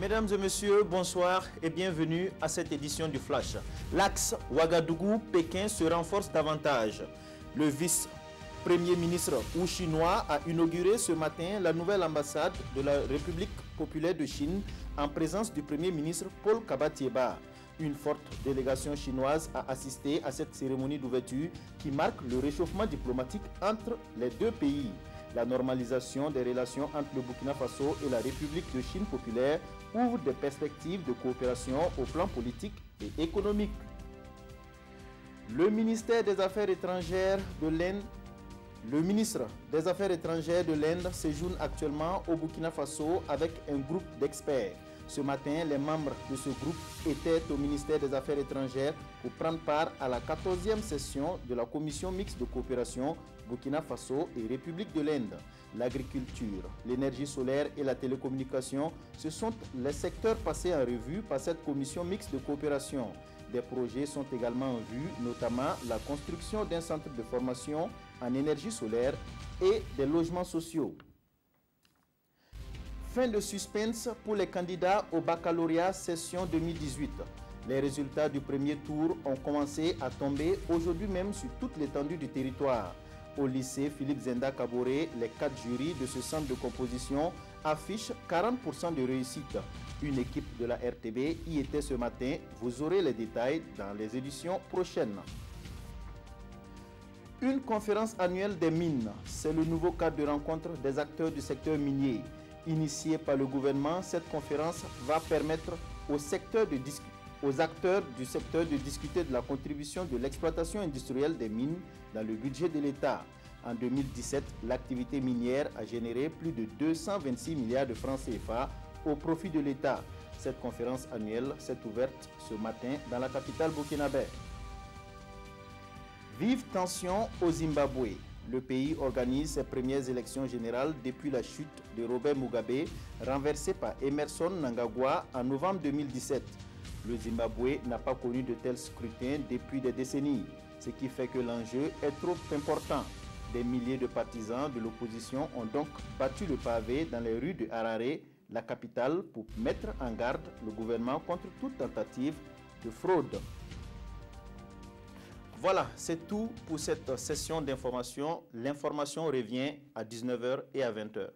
Mesdames et messieurs, bonsoir et bienvenue à cette édition du Flash. L'axe Ouagadougou-Pékin se renforce davantage. Le vice-premier ministre chinois a inauguré ce matin la nouvelle ambassade de la République populaire de Chine en présence du premier ministre Paul Kabatieba. Une forte délégation chinoise a assisté à cette cérémonie d'ouverture qui marque le réchauffement diplomatique entre les deux pays. La normalisation des relations entre le Burkina Faso et la République de Chine populaire ouvre des perspectives de coopération au plan politique et économique. Le ministère des Affaires étrangères de l'Inde, le ministre des Affaires étrangères de l'Inde séjourne actuellement au Burkina Faso avec un groupe d'experts. Ce matin, les membres de ce groupe étaient au ministère des Affaires étrangères pour prendre part à la 14e session de la commission mixte de coopération Burkina Faso et République de l'Inde. L'agriculture, l'énergie solaire et la télécommunication, ce sont les secteurs passés en revue par cette commission mixte de coopération. Des projets sont également en vue, notamment la construction d'un centre de formation en énergie solaire et des logements sociaux. Fin de suspense pour les candidats au baccalauréat session 2018. Les résultats du premier tour ont commencé à tomber aujourd'hui même sur toute l'étendue du territoire. Au lycée Philippe Zenda Kaboré, les 4 jurys de ce centre de composition affichent 40% de réussite. Une équipe de la RTB y était ce matin. Vous aurez les détails dans les éditions prochaines. Une conférence annuelle des mines, c'est le nouveau cadre de rencontre des acteurs du secteur minier. Initiée par le gouvernement, cette conférence va permettre aux acteurs du secteur de discuter de la contribution de l'exploitation industrielle des mines dans le budget de l'État. En 2017, l'activité minière a généré plus de 226 milliards de francs CFA au profit de l'État. Cette conférence annuelle s'est ouverte ce matin dans la capitale burkinabé. Vive tension au Zimbabwe. Le pays organise ses premières élections générales depuis la chute de Robert Mugabe, renversé par Emerson Mnangagwa en novembre 2017. Le Zimbabwe n'a pas connu de tels scrutins depuis des décennies, ce qui fait que l'enjeu est trop important. Des milliers de partisans de l'opposition ont donc battu le pavé dans les rues de Harare, la capitale, pour mettre en garde le gouvernement contre toute tentative de fraude. Voilà, c'est tout pour cette session d'information. L'information revient à 19 h et à 20 h.